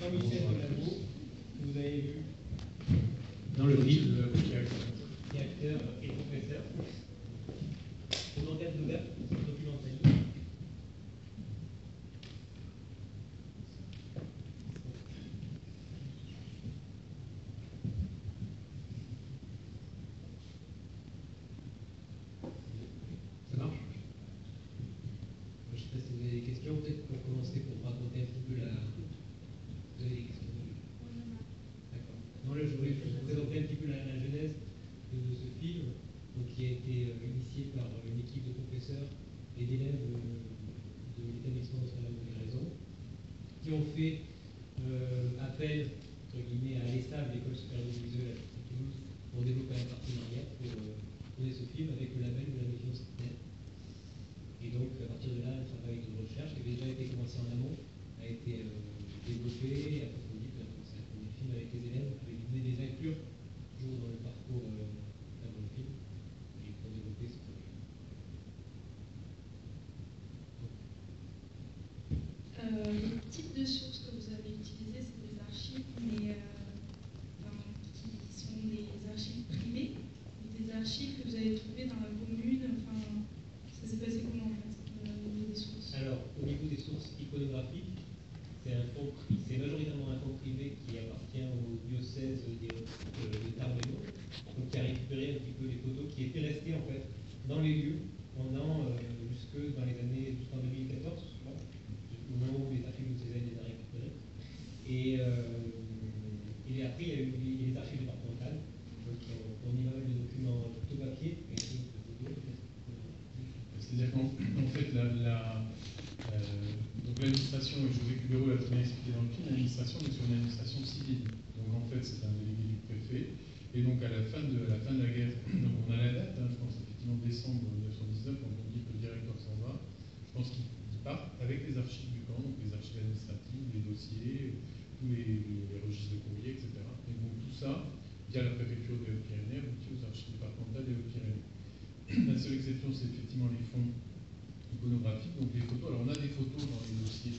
Jean-Michel Delalbo, que vous avez vu dans le film, qui est acteur et professeur. Morgane Douga, documentaliste. Ça marche? Je ne sais pas si vous avez des questions, peut-être pour commencer, pour raconter un petit peu la... Vous avez des questions? D'accord. Non, là, je voulais vous présenter un petit peu la genèse de ce film, donc, qui a été initié par une équipe de professeurs et d'élèves de l'établissement Notre-Dame de Raison, qui ont fait appel, entre guillemets, à l'ESTAB, l'École supérieure audiovisuelle à Toulouse, pour développer un partenariat pour tourner ce film avec le label de la Maison Centenaire. Et donc, à partir de là, un travail de recherche qui avait déjà été commencé en amont a été développé et approfondi. Puis on a commencé à tourner le film avec les élèves, avec l'idée de les inclure toujours dans le parcours dans le film, et pour développer ce projet. Le type de sources que vous avez utilisées, c'est des archives, mais qui sont des archives privées, ou des archives que vous avez trouvées dans la commune. Enfin, ça s'est passé comment en fait, au niveau des sources? Alors, au niveau des sources iconographiques, c'est majoritairement un fonds privé qui appartient au diocèse de Tarbes, donc qui a récupéré un petit peu les photos qui étaient restées en fait dans les lieux pendant jusque dans les années jusqu'en 2014, souvent, au moment où les archives de Césaire les a récupérées. Et après, il y a eu les archives départementales, donc qui ont fourni pas mal de documents plutôt papier et de photos. C'est-à-dire qu'en fait, donc l'administration, et José Cubero l'a très bien expliqué dans le film, l'administration est sur une administration civile. Donc en fait, c'est un délégué du préfet. Et donc à la fin de la guerre, donc on a la date, je pense effectivement décembre 1919, quand on dit que le directeur s'en va, je pense qu'il part avec les archives du camp, donc les archives administratives, les dossiers, tous les registres de courrier, etc. Et donc tout ça, via la préfecture des Hautes-Pyrénées, aboutit aux archives départementales des Hautes-Pyrénées. La seule exception, c'est effectivement les fonds iconographiques, donc les photos. Alors on a des photos dans les dossiers,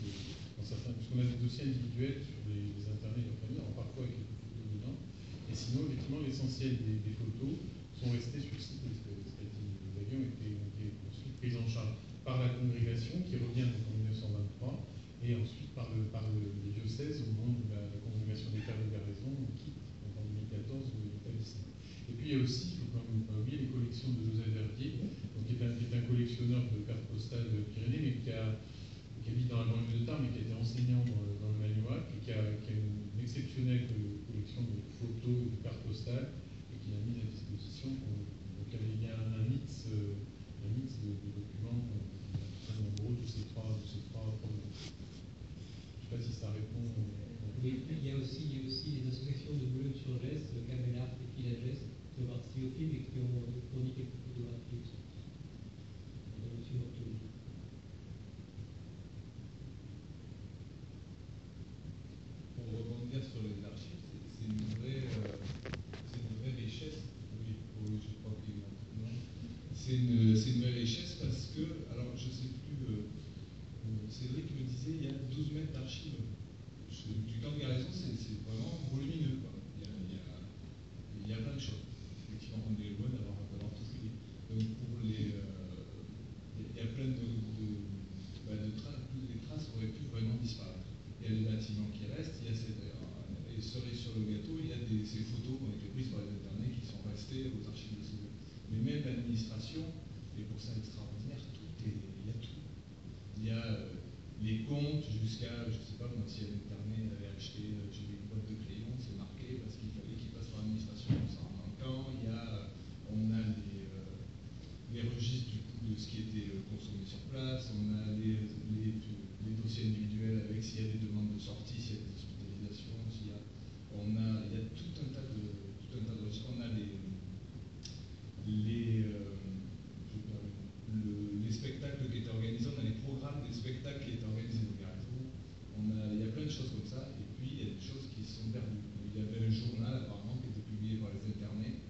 dans certains, puisqu'on a des dossiers individuels sur les internés et leurs familles, alors parfois avec quelques photos dedans. Et sinon, effectivement, l'essentiel des photos sont restées sur site, parce que les avions ont été ensuite pris en charge par la congrégation qui revient donc en 1923, et ensuite par le diocèse au moment où la congrégation des Terres de Garaison quitte donc en 2014 l'établissement. Et puis il y a aussi, il ne faut quand même pas oublier, les collections de Joseph Verdier, donc, qui est un collectionneur de cartes postales de Pyrénées, mais qui habite dans la banlieue de Tarbes, mais qui a été enseignant dans le Magnoac, et qui a une exceptionnelle collection de photos et de cartes postales, et qui l'a mise à disposition. Donc il y a un mix de documents, en gros, de ces trois problèmes. Je ne sais pas si ça répond. Oui, il y a aussi les associations de Boulogne-sur-Gesse, Camélard et Pilagès, qui ont participé au film et qui ont fourni quelques photographies aussi. Monsieur Mortoni. Pour rebondir sur les archives, c'est une vraie richesse. Oui, je crois qu'il y a c'est une vraie richesse parce que, alors je ne sais plus, Cédric me disait il y a 12 mètres d'archives. Du camp de Garaison, c'est vraiment volumineux, quoi. Il y a plein de choses. Effectivement, on est loin d'avoir tout fouillé. Donc il y a plein de traces, les traces auraient pu vraiment disparaître. Il y a les bâtiments qui restent, il y a et cerise sur le gâteau, il y a ces photos qui ont été prises par les internés qui sont restées aux archives de Césaire. Mais même l'administration, et pour ça extraordinaire, il y a tout. Il y a les comptes jusqu'à, je ne sais pas moi, si un internet avait acheté une boîte de crayons, c'est marqué parce qu'il fallait qu'il passe par l'administration sans manquant. On a les registres du coup de ce qui était consommé sur place, on a les dossiers individuels avec s'il y a des demandes de sortie, s'il y a des hospitalisations, il y a tout un tas de registres. On a les spectacles qui étaient organisés, on a les programmes des spectacles qui étaient organisés au Garaison. Il y a plein de choses comme ça, et puis il y a des choses qui se sont perdues. Il y avait un journal apparemment qui était publié par les internés.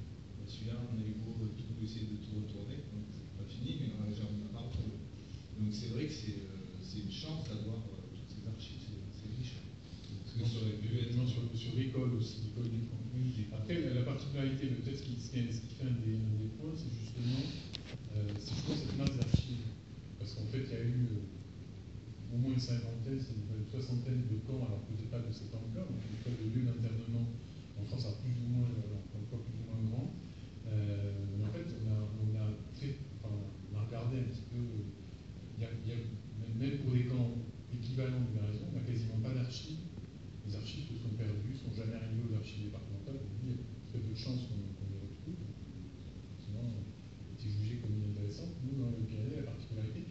Celui-là, on a eu beau essayer de tout retourner, donc c'est pas fini, mais on n'a pas retrouvé. Donc c'est vrai que c'est une chance d'avoir toutes ces archives, c'est riche. Parce que sur les PV, sur l'école aussi, l'école des camps. Après, la particularité, peut-être ce qui fait un des points, c'est justement cette masse d'archives. Parce qu'en fait, il y a eu au moins une cinquantaine, une soixantaine de camps, alors peut-être pas de cette ampleur, mais en tout cas de lieux d'internement en France, à plus ou moins, encore plus ou moins grand. Mais en fait, on a regardé un petit peu, même pour les camps équivalents de Veraison, on n'a quasiment pas d'archives. Les archives se sont perdues, ne sont jamais arrivées aux archives départementales. Il y a très peu de chances qu'on les retrouve. Sinon, c'est jugé comme inintéressant. Nous, dans le Pyrénées, la particularité,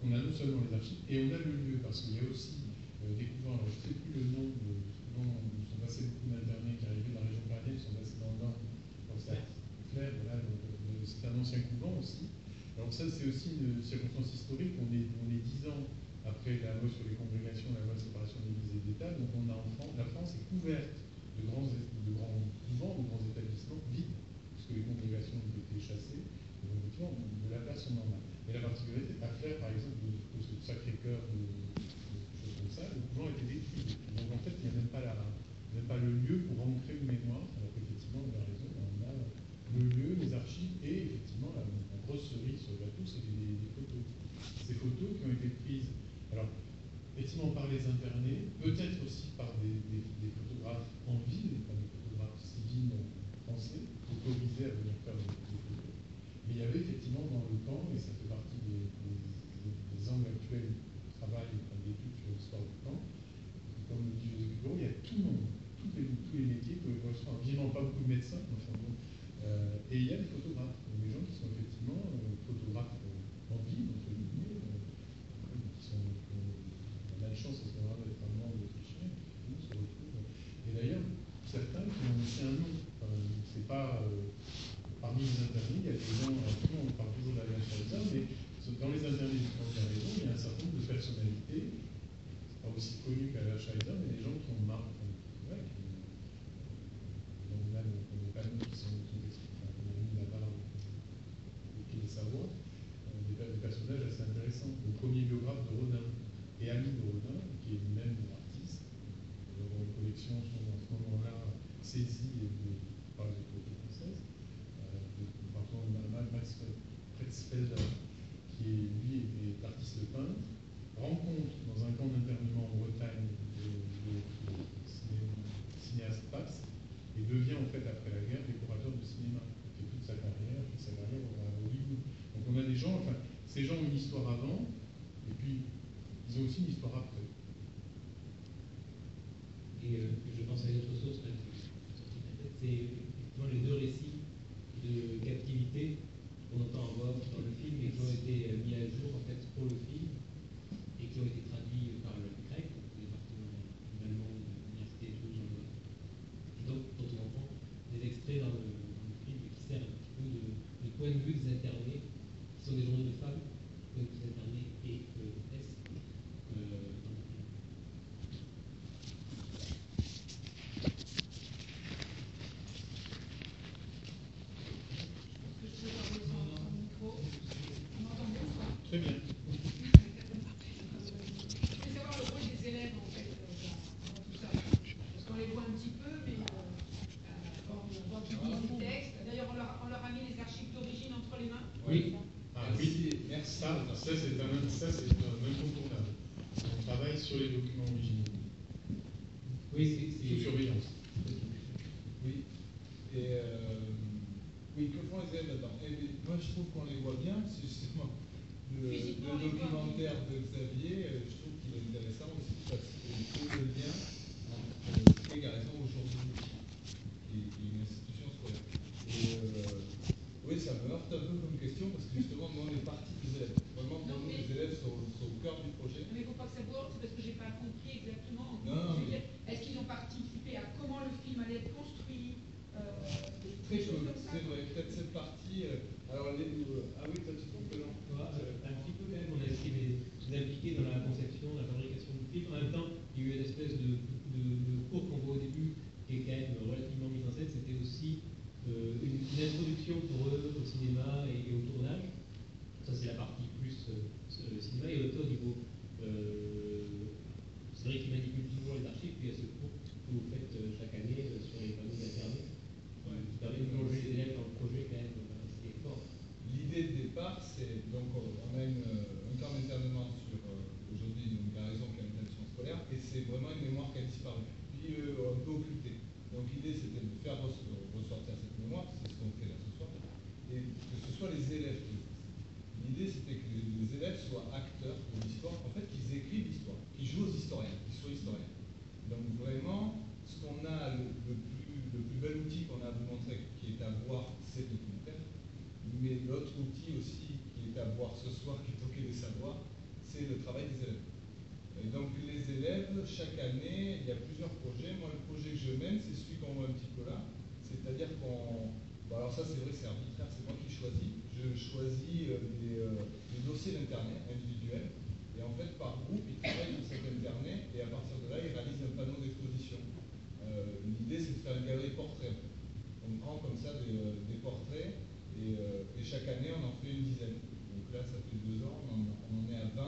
on a non seulement les archives, et on a le lieu, parce qu'il y a aussi découvert, alors je ne sais plus le nom, souvent nous sont passés beaucoup d'internés qui arrivaient de la région parisienne, qui sont passés dans le Nord, donc c'est Flair, voilà, c'est un ancien couvent aussi. Alors ça, c'est aussi une circonstance historique. On est 10 ans après la loi sur les congrégations, la loi de séparation des Églises et de l'État, donc la France est couverte de grands couvents, de grands établissements vides, puisque les congrégations ont été chassées, et donc effectivement, de la place, on en a. Et la particularité, à Flair, par exemple, de ce Sacré-Cœur, de choses comme ça, le couvent a été détruit. Donc en fait, il n'y a même pas le lieu pour ancrer une mémoire, alors qu'effectivement, on a raison, on a le lieu, les archives, et effectivement, la grosse cerise sur le bateau, c'est des photos. Ces photos qui ont été prises, alors, effectivement, par les internés, peut-être aussi par des photographes en ville, par des photographes civils français, autorisés à venir faire des photos. Mais il y avait effectivement dans le camp, et ça fait partie des angles actuels du travail, d'études sur l'histoire du camp, comme le dit José Cubeau, il y a tout le monde, tous les métiers, évidemment pas beaucoup de médecins, enfin bon, et il y a des photographes, des gens qui sont effectivement photographes en ville, entre guillemets, qui ont la malchance à ce moment-là d'être allemands ou autrichiens, qui se retrouvent. Et d'ailleurs, certains qui ont aussi un nom. C'est pas parmi les internés, il y a des gens, on parle toujours de la Schweizer, mais dans les internés du camp de la Raison, il y a un certain nombre de personnalités, c'est pas aussi connu qu'à la Schweizer, mais des gens qui ont marqué, dont même on connaît pas nous qui sont on a mis là-bas au Quai des Savoies, des personnages assez intéressants. Le premier biographe de Rodin et ami de Rodin, qui est lui-même artiste, dont les collections sont à ce moment-là saisies par les autorités françaises. Par exemple, Max Pretzfelder, qui lui est artiste peintre, rencontre dans un camp d'internement en Bretagne le cinéaste Pabst et devient en fait après la guerre décorateur de cinéma. Il fait toute sa carrière à Hollywood. Donc on a des gens, enfin, ces gens ont une histoire avant, et puis ils ont aussi une histoire après. Et je pense à une autre source, c'est effectivement les deux récits de captivité qu'on entend en voix dans le film et qui ont été mis à jour en fait pour le film et qui ont été traduits par le grec, le département allemand de l'université de Toulouse, et donc dont on entend des extraits dans le film qui sert un petit peu de point de vue des internés, qui sont des journaux de femmes, des internés et dans le film. Très bien. Je voulais savoir le rôle des élèves en fait dans tout ça. Parce qu'on les voit un petit peu, mais quand ils lisent les textes, d'ailleurs on leur a mis les archives d'origine entre les mains. Oui. Ah oui, merci. Ça c'est un incontournable. On travaille sur les documents originaux. Oui, c'est Sous surveillance. Oui. Et oui, que font les élèves là-dedans? Moi, je trouve qu'on les voit bien. C'est justement le documentaire de Xavier. Je trouve qu'il est intéressant aussi parce qu'il fait le lien entre Pégaison aujourd'hui, qui est une institution scolaire. Et oui, ça me heurte un peu comme question parce que justement, nous, on est parti des élèves. Vraiment, pour nous, les élèves sont au cœur du projet. Mais il ne faut pas que ça bourde, c'est parce que je n'ai pas compris exactement. Non, mais... Est-ce qu'ils ont participé à comment le film allait être construit? Très peu, c'est vrai, peut-être cette partie. Alors, ah oui, toi tu trouves que non? Un petit peu quand même, on a essayé de nous impliquer dans la conception, la fabrication du film. En même temps, il y a eu une espèce de cours qu'on voit au début, qui est quand même relativement mise en scène. C'était aussi une introduction pour eux au cinéma et au tournage. Ça, c'est la partie plus cinéma. Et au niveau, c'est vrai qu'ils manipulent toujours les archives. puis il y a ce cours que vous faites chaque année sur les panneaux d'Internet, qui permet de Donc, plonger les élèves dans le projet quand même assez fort. l'idée de départ, c'est donc on a un camp d'internement sur aujourd'hui une garnison qui a une établissement scolaire, et c'est vraiment une mémoire qui a disparu, puis un peu occultée. Donc l'idée c'était de faire ressortir cette mémoire, c'est ce qu'on fait là ce soir, et que ce soit les élèves qui le fassent. L'idée c'était que les élèves soient acteurs de l'histoire, en fait qu'ils écrivent l'histoire, qu'ils jouent aux historiens, qu'ils soient historiens. Donc vraiment, ce qu'on a, le plus bel outil qu'on a à vous montrer, qui est à voir, c'est le documentaire. Mais l'autre outil aussi qui est à voir ce soir, qui est OK de savoir, c'est le travail des élèves. Et donc les élèves, chaque année, il y a plusieurs projets. Moi, le projet que je mène, c'est celui qu'on voit un petit peu là. C'est-à-dire qu'on... Bon, alors ça, c'est vrai, c'est arbitraire, c'est moi qui choisis. Je choisis des dossiers d'Internet individuels. Et en fait, par groupe, ils travaillent sur cet Internet et à partir de là, ils réalisent un panneau d'exposition. L'idée, c'est de faire une galerie portrait. On prend comme ça des portraits et chaque année, on en fait une dizaine. Donc là, ça fait 2 ans, on en est à 20,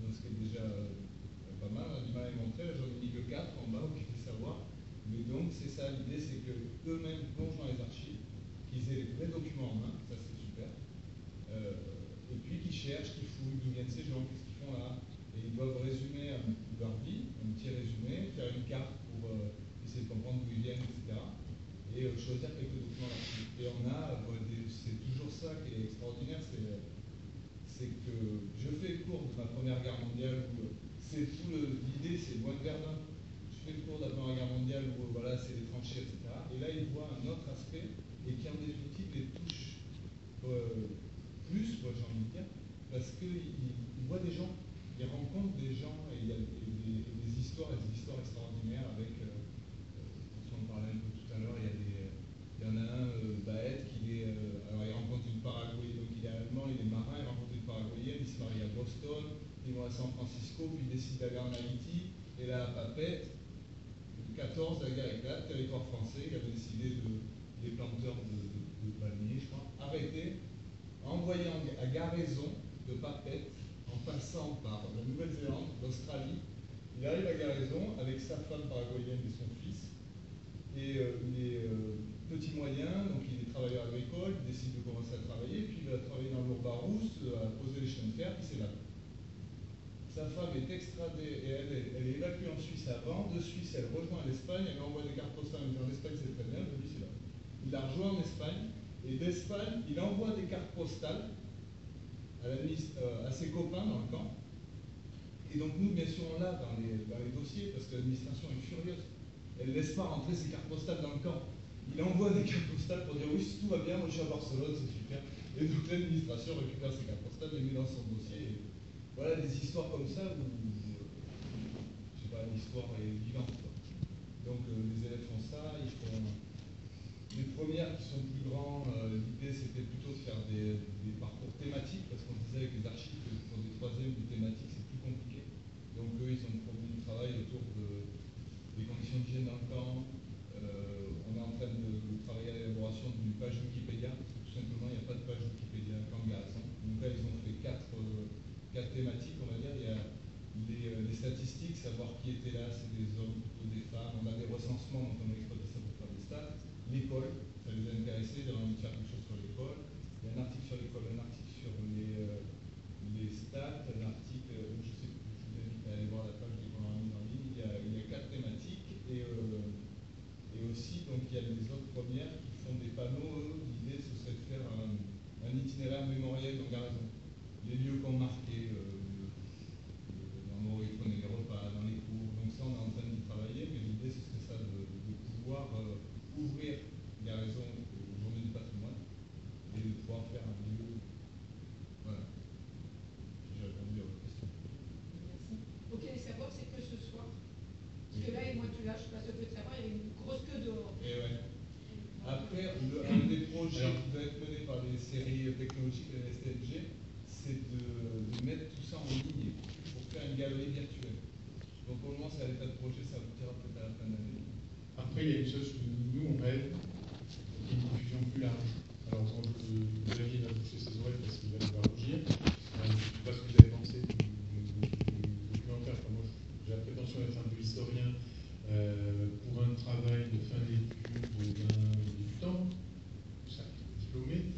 donc ce qui est déjà pas mal. On a du mal à les montrer, là, j'en ai mis que 4 en bas, vous pouvez savoir. Mais donc, c'est ça, l'idée, c'est qu'eux-mêmes plongent dans les archives, qu'ils aient les vrais documents en main, ça c'est super. Et puis qu'ils cherchent, qu'ils fouillent, d'où viennent ces gens, qu'est-ce qu'ils font là. Et ils doivent résumer leur vie, un petit résumé, faire une carte pour essayer de comprendre d'où ils viennent, etc. Et choisir quelques documents là-dessus. Et on a, c'est toujours ça qui est extraordinaire, c'est que je fais le cours de ma Première Guerre mondiale où c'est tout l'idée, c'est loin de Verdun. Je fais le cours de la Première Guerre mondiale où voilà, c'est les tranchées, etc. Et là, ils voient un autre aspect et qui en définitive les touche plus, moi j'ai envie de dire, parce qu'ils voient des gens, ils rencontrent des gens et il y a des histoires extraordinaires avec, on en parlait un peu tout à l'heure, il y en a un, Baët, alors il rencontre une Paraguayenne, donc il est allemand, il est marin, il rencontre une Paraguayenne, il se marie à Boston, ils vont à San Francisco, puis ils décident d'aller en Haïti, et là à Papette, 14, la guerre éclate, territoire français, il avait décidé les planteurs de palmiers, je crois, arrêter, envoyer à Garaison de Papette, en passant par la Nouvelle-Zélande, l'Australie. Il arrive à Garaison avec sa femme paraguayenne et son fils, et il est petit moyen, donc il est travailleur agricole, il décide de commencer à travailler, puis il va travailler dans l'Ourbarousse, à poser les chemins de fer, puis c'est là. Sa femme est extradée, et elle est évacuée en Suisse avant. De Suisse, elle rejoint l'Espagne, elle envoie des cartes postales en Espagne, c'est très bien, lui c'est là. Il la rejoint en Espagne, et d'Espagne, il envoie des cartes postales à ses copains dans le camp. Et donc nous, bien sûr, on l'a dans les dossiers, parce que l'administration est furieuse. Elle ne laisse pas rentrer ses cartes postales dans le camp. Il envoie des cartes postales pour dire oui, si tout va bien, moi je suis à Barcelone, c'est super. Et donc l'administration récupère ses cartes postales, les met dans son dossier. Et voilà des histoires comme ça où, je sais pas, l'histoire est vivante, quoi. Donc les élèves font ça, ils font les premières qui sont plus grands. L'idée c'était plutôt de faire des parcours thématiques, parce qu'on disait avec les archives que pour des troisièmes ou thématiques c'est plus compliqué. Donc eux ils ont produit du travail autour des conditions d'hygiène dans le camp. On est en train de travailler à l'élaboration d'une page Wikipédia, parce que tout simplement il n'y a pas de page Wikipédia à Camp Garrison. Donc là ils ont fait quatre thématiques, on va dire. Il y a les statistiques, savoir qui était là, c'est des hommes, plutôt des femmes. On a des recensements, donc on a exploité ça pour faire des stats. L'école, ça les a intéressés, ils avaient envie de faire quelque chose sur l'école. Il y a un article sur l'école, un article sur les stats, un article, je sais plus, je vous invite à aller voir la page qu'on a mis en ligne. Il y a 4 thématiques et aussi, donc il y a les autres premières qui font des panneaux. L'idée ce serait de faire un itinéraire mémoriel dans Garaison. Les lieux qu'on marquait, l'endroit où ils prenaient les repas, dans les cours. Donc ça, on est en train d'y travailler, mais l'idée ce serait ça, de pouvoir ouvrir Garaison aux Journées du patrimoine et de pouvoir faire un lieu. Voilà. J'ai répondu à votre question. Merci. Ok, les savoir, c'est que ce soir. Parce que là, et moi, tu l'as, je passe le peu de savoir, il y avait une grosse queue dehors. Et ouais. Après, un des projets qui doit être mené par les séries technologiques de la STNG, c'est de mettre tout ça en ligne pour faire une galerie virtuelle. Donc au moins, c'est à l'état de projet, ça aboutira peut-être à la fin de l'année. Après, il y a une chose que nous, on rêve, qui est une diffusion plus large. Alors, quand Xavier va boucher ses oreilles parce qu'il va devoir rougir, je ne sais pas ce que vous avez pensé du documentaire. Enfin, moi, j'ai la prétention d'être un peu historien, pour un travail de fin d'études d'un débutant, chaque diplômé,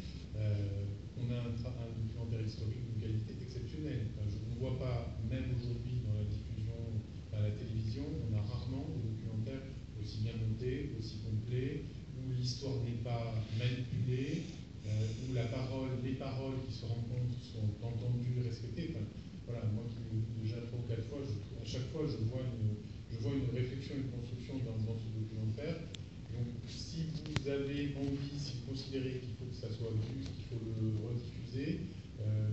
on a un documentaire historique d'une qualité exceptionnelle. Enfin, on ne voit pas, même aujourd'hui dans la diffusion, à la télévision, on a rarement des documentaires aussi bien montés, aussi complets, où l'histoire n'est pas manipulée, où les paroles qui se rencontrent sont entendues, respectées. Enfin, voilà, moi qui l'ai vu déjà 3 ou 4 fois, à chaque fois je vois une réflexion, une construction dans ce documentaire. Donc si vous avez envie, si vous considérez qu'il faut que ça soit vu, qu'il faut le rediffuser,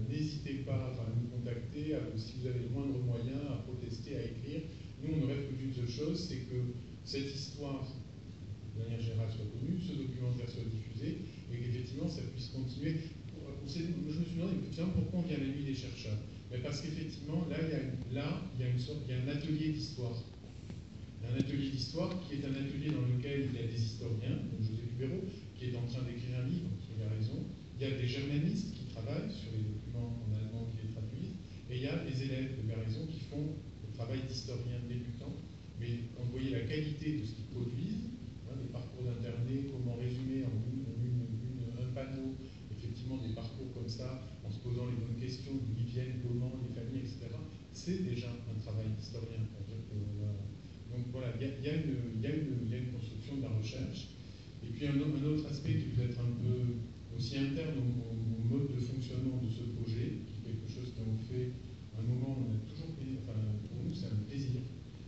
n'hésitez pas à nous contacter, si vous avez le moindre moyen, à protester, à écrire. Nous, on ne rêve que d'une seule chose, c'est que cette histoire, de manière générale, soit connue, ce documentaire soit diffusé, et qu'effectivement, ça puisse continuer. Je me suis demandé effectivement pourquoi on vient la nuit des chercheurs. Mais parce qu'effectivement, là, il y a un atelier d'histoire. Un atelier d'histoire qui est un atelier dans lequel il y a des historiens, comme José Cubero, qui est en train d'écrire un livre, qui a raison. Il y a des germanistes qui travaillent sur les documents en allemand qui les traduisent. Et il y a des élèves de Garaison qui font le travail d'historien débutant. Mais quand vous voyez la qualité de ce qu'ils produisent, les parcours d'internés, comment résumer en un panneau, effectivement des parcours comme ça, en se posant les bonnes questions, d'où ils viennent, comment, les familles, etc., c'est déjà un travail d'historien. Donc voilà, il y a une construction de la recherche. Et puis un autre aspect qui peut être un peu aussi interne au mode de fonctionnement de ce projet, qui est quelque chose qu'on fait à un moment où on a toujours payé, enfin pour nous c'est un plaisir,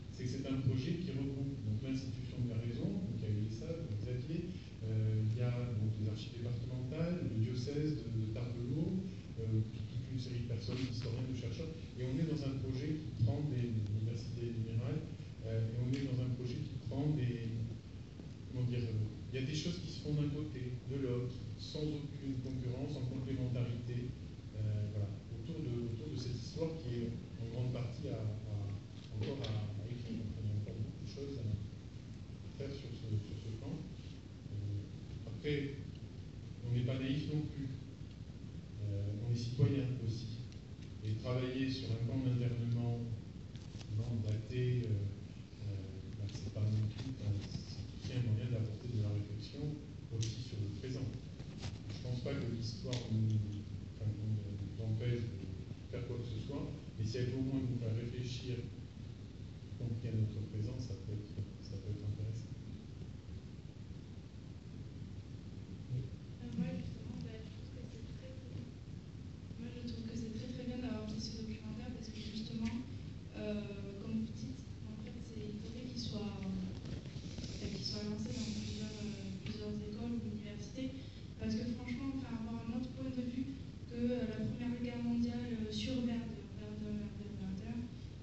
c'est que c'est un projet qui regroupe donc l'institution de Garaison, donc il y a l'ESA, Xavier, il y a donc les archives départementales, le diocèse de Tarbes-Lourdes, toute une série de personnes, d'historiens, de chercheurs, et on est dans un projet qui prend l'université générale. Et on est dans un projet qui prend comment dire, il y a des choses qui se font d'un côté, de l'autre, sans aucune concurrence, en complémentarité, voilà, autour de cette histoire qui est en grande partie encore à écrire. Il y a encore beaucoup de choses à faire sur ce plan. Après, on n'est pas naïf non plus. On est citoyen aussi. Et travailler sur un camp d'internement non daté, c'est pas non plus, c'est un moyen d'apporter de la réflexion aussi sur le présent. Je ne pense pas que l'histoire nous empêche de faire quoi que ce soit, mais si elle peut au moins nous faire réfléchir, y compris à notre présent, ça peut être intéressant. Moi, justement, je trouve que c'est très très bien d'avoir fait ce documentaire parce que justement, comme vous dites, en fait, il faudrait qu'il soit lancé dans plusieurs écoles ou universités parce que franchement, avoir un autre point de vue que la Première Guerre mondiale sur Verdun,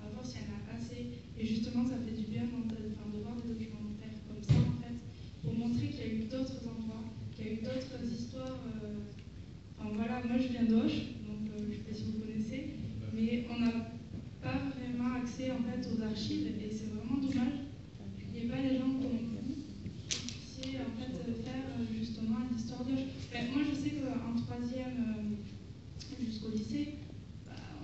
à voir s'il y en a assez. Et justement, ça fait du bien de voir des documentaires comme ça, en fait, pour montrer qu'il y a eu d'autres endroits, qu'il y a eu d'autres histoires. Voilà, moi je viens d'Auch, donc je ne sais pas si vous connaissez, mais on n'a pas vraiment accès en fait aux archives et c'est vraiment dommage qu'il n'y ait pas des gens comme vous qui puissiez en fait faire justement l'histoire d'Auch. Moi je sais qu'en troisième jusqu'au lycée,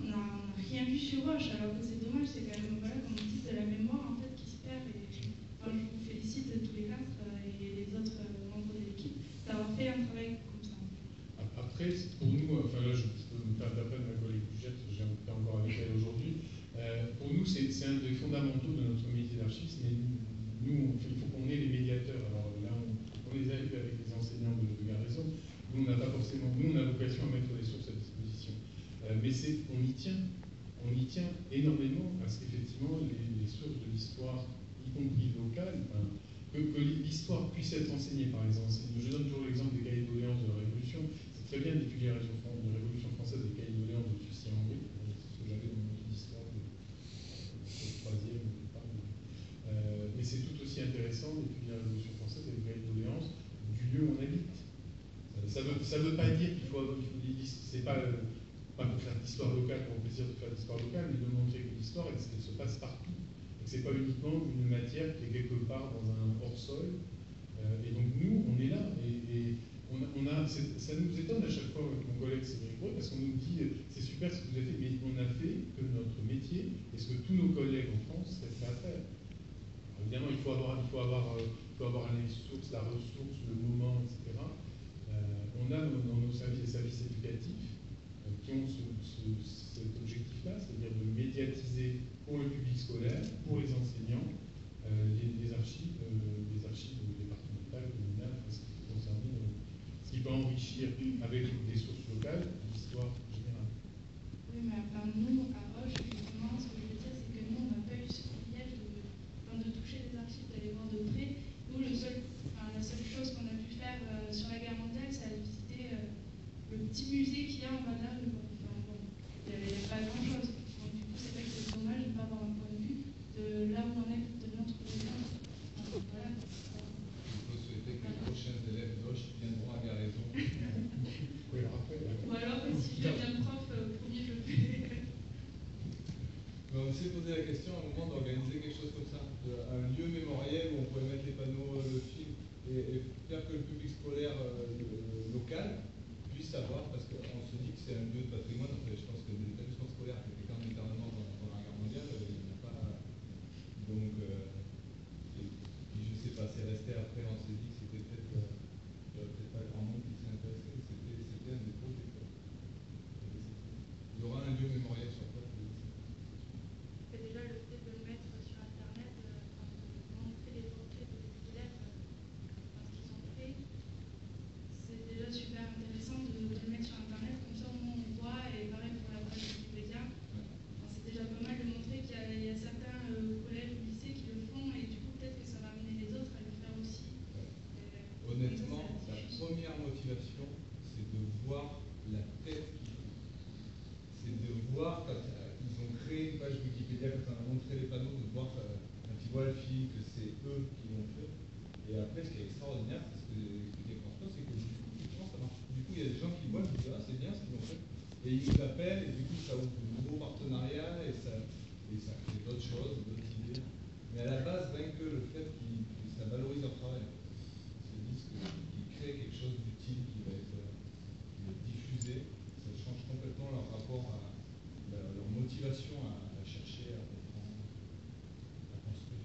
on n'a rien vu sur Auch, alors que c'est dommage, c'est quand même, voilà, comme vous dites, de la mémoire en fait qui se perd. Et je vous félicite tous les 4 et les autres membres de l'équipe d'avoir fait un travail comme ça. Après, pour nous, enfin là je peux me faire d'après de ma collègue Bugette, j'ai fait encore avec elle aujourd'hui, pour nous c'est un des fondamentaux de notre métier d'archiviste, mais nous, il faut qu'on ait les médiateurs. Alors là, on les a eu avec les enseignants de Garaison, nous on n'a pas forcément, nous on a vocation à mettre les sources à disposition. Mais on y tient énormément à ce qu'effectivement les sources de l'histoire, y compris locales, que l'histoire puisse être enseignée par les enseignants. Je donne toujours l'exemple des cahiers de doléances de la Révolution. C'est très bien d'étudier la Révolution française, des cahiers de doléances de Sucy-en-Brie. C'est ce que j'avais dans mon histoire de troisième. Mais c'est tout aussi intéressant d'étudier la Révolution française avec les cahiers de doléances du lieu où on habite. Ça veut pas dire qu'il faut c'est pas pour faire de l'histoire locale, pour le plaisir de faire de l'histoire locale, mais de montrer que l'histoire, elle se passe partout. Et que c'est pas uniquement une matière qui est quelque part dans un hors-sol. Et donc nous, on est là. Et ça nous étonne à chaque fois avec mon collègue Cédric Breu, parce qu'on nous dit c'est super ce que vous avez fait, mais on a fait que notre métier et ce que tous nos collègues en France seraient prêts à faire. Évidemment, il faut avoir les sources, la ressource, le moment, etc. On a dans nos services, les services éducatifs qui ont cet objectif-là, c'est-à-dire de médiatiser pour le public scolaire, pour les enseignants, les archives départementales, communales, ce qui peut concerner, ce qui peut enrichir avec des sources locales l'histoire générale. Oui, mais enfin, nous, à Roche, justement, ce que je veux dire, c'est que nous, on n'a pas eu ce privilège de toucher les archives, d'aller voir de près. Nous, la seule chose qu'on a pu faire sur la guerre mondiale, c'est aller visiter le petit musée qu'il y a en bas de la rue. Enfin, bon, il n'y avait pas grand-chose. Donc, du coup, c'est vrai que c'est dommage de ne pas avoir un point de vue de là où on est de notre région. Voilà. Il faut souhaiter que les prochains élèves d'Auch viendront à Garaison. Oui, après, Ou alors, si je deviens prof, premier je le fais. On s'est posé la question à un moment d'organiser quelque chose comme ça, un lieu mémoriel où on pouvait mettre les panneaux de film et faire que le public scolaire local puisse savoir, parce qu'on se dit que c'est un lieu de patrimoine. En fait, je pense que des établissements scolaires qui étaient quand même littéralement dans la guerre mondiale, il n'y en a pas. Donc, je ne sais pas, c'est resté après, on s'est dit que c'était peut-être pas grand monde qui s'est intéressé, mais c'était un des projets. Il y aura un lieu mémoriel sur place. Et déjà, le fait de le mettre sur Internet, de montrer les portraits des élèves, ce qu'ils ont fait, c'est déjà super intéressant de le mettre sur Internet, comme ça au moins on voit, et pareil pour la page Wikipédia. C'est déjà pas mal de montrer qu'il y a certains collèges ou lycées qui le font, et du coup peut-être que ça va amener les autres à le faire aussi. Honnêtement, la première motivation, c'est de voir la tête qu'ils font. C'est de voir, quand ils ont créé une page Wikipédia, quand on a montré les panneaux, de voir quand ils voient le film que c'est eux qui l'ont fait. Et après, ce qui est extraordinaire, c'est ce que expliquait François, c'est que du coup, ça marche. Du coup, il y a des gens qui voient, qui disent, ah, c'est bien ce qu'ils ont fait. Et ils nous appellent, et du coup, ça ouvre de nouveaux partenariats, et ça crée d'autres choses, d'autres idées. Mais à la base, rien que le fait que ça valorise leur travail. Ils se disent qu'ils créent quelque chose d'utile qui va être diffusé, ça change complètement leur rapport à leur motivation à chercher, à comprendre, à construire.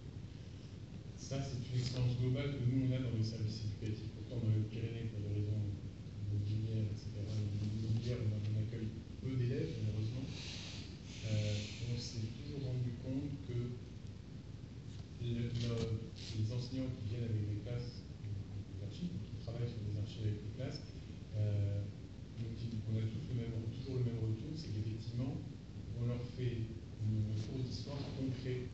ça, c'est une expérience globale que nous, on a dans les services éducatifs. Pourtant, dans les Pyrénées, pour des raisons immobilières, etc., immobilières, on accueille peu d'élèves, malheureusement. On s'est toujours rendu compte que les enseignants qui viennent avec des classes, des archives, qui travaillent sur des archives avec des classes, on a toujours le même retour, c'est qu'effectivement, on leur fait une cours d'histoire concrète.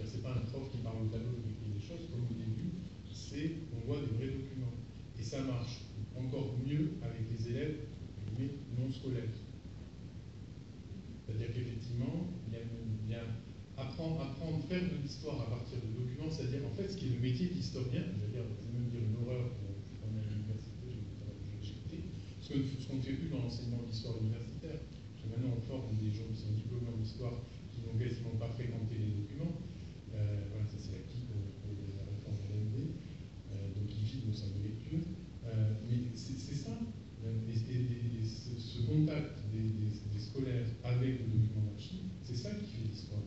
C'est pas un prof qui parle au tableau qui écrit des choses, comme au début, c'est on voit des vrais documents. Et ça marche encore mieux avec les élèves non scolaires. C'est-à-dire qu'effectivement, il y a apprendre, faire de l'histoire à partir de documents, c'est-à-dire en fait ce qui est le métier d'historien, c'est même dire une horreur quand on est à l'université, j'ai quitté, ce qu'on ne fait plus dans l'enseignement de l'histoire universitaire. Parce que maintenant on forme des gens qui sont diplômés en histoire qui n'ont quasiment pas fréquenté les documents. Voilà, ça c'est acquis pour la réforme de l'AMD, donc ils vivent nos salles de lecture. Mais c'est ça, et ce contact des scolaires avec le document d'archives, c'est ça qui fait l'histoire.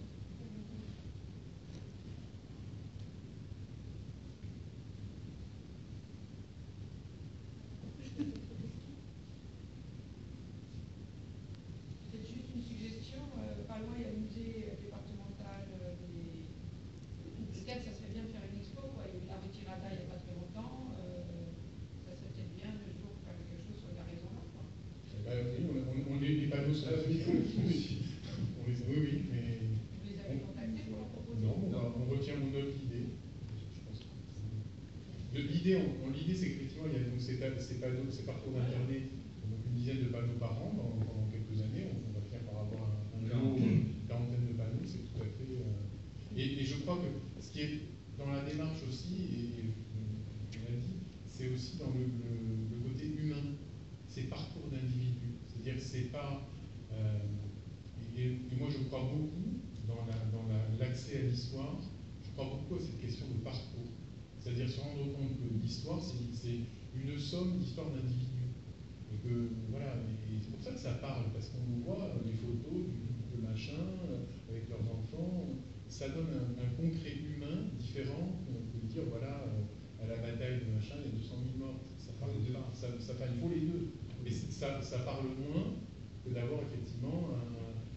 C'est juste une suggestion. Pas loin, il y a le musée départemental peut-être ça serait bien de faire une expo, quoi. Il y a eu la retirada il n'y a pas très longtemps. Ça serait peut-être bien de jour faire quelque chose sur la raison là, quoi. Oui, on les panneaux sur la vie, oui, mais. Vous les avez contactés pour leur proposer? Non, on retient mon autre idée. L'idée, c'est qu'effectivement, il y a donc ces panneaux, ces parcours d'Internet, donc une dizaine de panneaux par an pendant quelques années. On va finir par avoir une quarantaine de panneaux, c'est tout à fait. Et je crois que ce qui est dans la démarche aussi, et on l'a dit, c'est aussi dans le côté humain, ces parcours d'individus. C'est-à-dire que c'est pas. Et moi, je crois beaucoup dans l'accès à l'histoire, je crois beaucoup à cette question de parcours. C'est-à-dire se rendre compte que l'histoire, c'est une somme d'histoires d'individus. Et que, voilà, et c'est pour ça que ça parle, parce qu'on voit les photos du machin, avec leurs enfants. ça donne un concret humain différent que de dire voilà, à la bataille de machin, il y a 200 000 morts. Ça parle pas, il faut les deux. Mais ça parle moins que d'avoir effectivement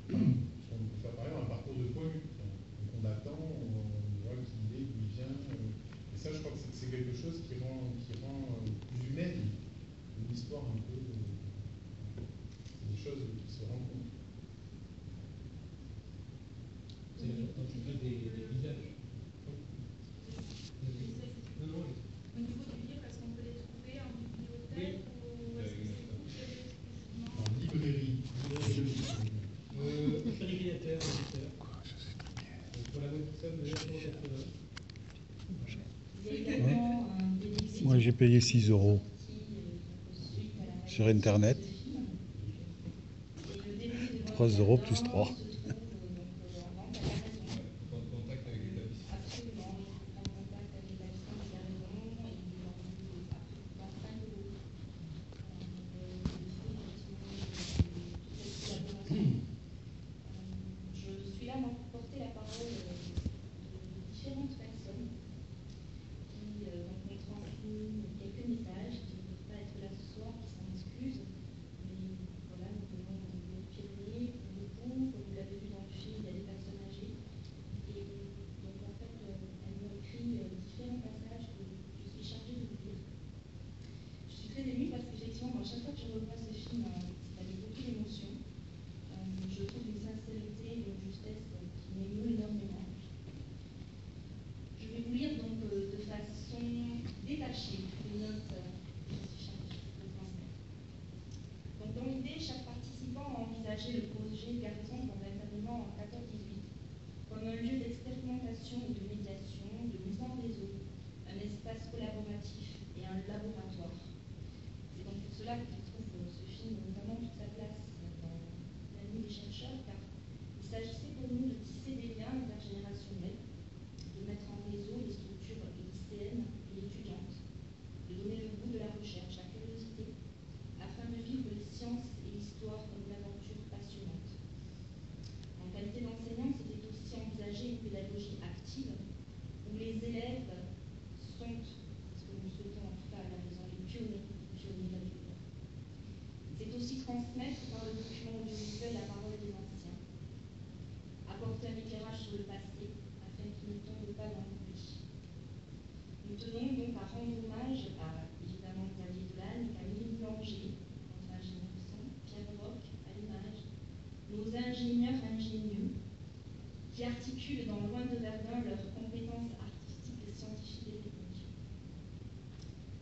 ce qu'on peut faire par exemple un parcours de poids lu. Un combattant, on voit qui il est, d'où il vient. Et ça, je crois que c'est quelque chose qui rend plus humaine une histoire un peu. Des choses qui se rencontrent. C'est l'importance des visages. Non, Au niveau du livre, est-ce qu'on peut les trouver en bibliothèque ou est-ce que c'est vous qui avez exclusivement En librairie. Péricrinateur, éditeur. Pour la bonne somme de 980. Il y a également un DVD Moi, j'ai payé 6 € suite à la sur Internet. 3 € plus 3. Contact avec l'établissement. Absolument, il faut prendre contact avec l'établissement qui a raison et il leur dit à plus de 25 €. Je suis là pour porter la parole de différentes personnes qui m'ont transmis quelques messages qui ne peuvent pas être là ce soir, qui s'en excusent. Mais voilà, nous venons de pionniers, comme vous l'avez vu dans le film, il y a des personnes âgées. Et donc en fait, elles m'ont écrit différents passages que je suis chargée de lire. Je suis très émue parce qu'effectivement, à chaque fois que je revois ce film, c'est avec beaucoup d'émotion. Je trouve une sincérité et une justesse qui m'émeut énormément. Je vais vous lire donc de façon détachée une note que je suis chargée de transmettre. Donc dans l'idée, chaque participant a envisagé le projet Garrison pour l'enseignement en 14-18 comme un lieu d'expérimentation et de médiation, de mise en réseau, un espace collaboratif et un laboratoire. C'est donc pour cela que je trouve ce film vraiment toute sa place dans la vie des chercheurs, car il s'agissait pour nous de tisser des liens intergénérationnels, de mettre en réseau les structures lycéennes et étudiantes, de donner le goût de la recherche, la curiosité, afin de vivre les sciences et l'histoire comme une aventure passionnante. En qualité d'enseignant, c'était aussi envisager une pédagogie active où les élèves sont, ce que nous souhaitons en tout cas à la maison, les pionniers de la culture. C'est aussi transmettre par le document audiovisuel la parole des anciens, apporter un éclairage sur le passé afin qu'il ne tombe pas dans l'oubli. Nous tenons donc à rendre hommage à évidemment Xavier Dolan, Camille Boulanger, notre ingénieur son, Pierre Roch à l'image, nos ingénieurs ingénieux qui articulent dans Loin de Verdun leurs compétences artistiques, scientifiques et techniques.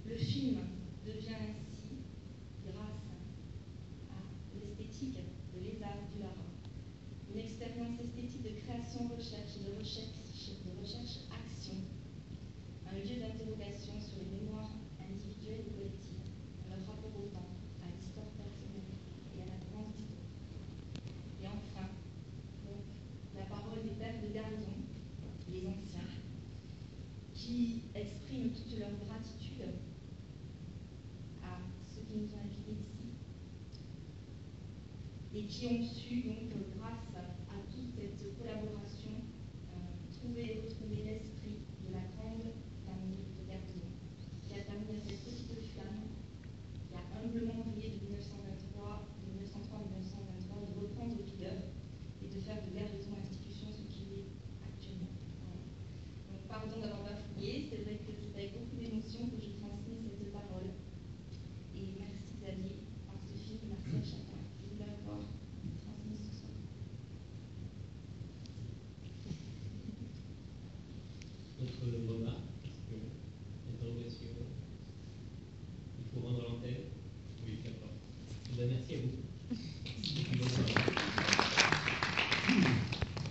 Le film devient ainsi, grâce à l'esthétique de Lézard du Lara, une expérience esthétique de création-recherche et de recherche-action, un lieu d'interrogation sur les mémoires individuelles et collectives, leur rapport au temps, à l'histoire personnelle et à la transhistoire. Et enfin, donc, la parole des pères de garnison, les anciens, qui expriment toute leur gratitude à ceux qui nous ont invités ici et qui ont su, donc, grâce à toute cette collaboration, trouver et retrouver l'esprit de la grande famille de garnison, qui a permis à cette petite flamme, qui a humblement brillé de 1903 à 1923, de reprendre vigueur et de faire de Garrison institution ce qu'il est actuellement. Voilà. Donc, pardon d'avoir bafouillé, c'est vrai que c'est avec beaucoup d'émotion que je transmets cette parole. Et merci Xavier par ce film, merci à chacun de vous l'avoir transmis ce soir. D'autres remarques, questions, interrogations? Il faut rendre l'antenne? Oui, d'accord. Eh bien, merci à vous.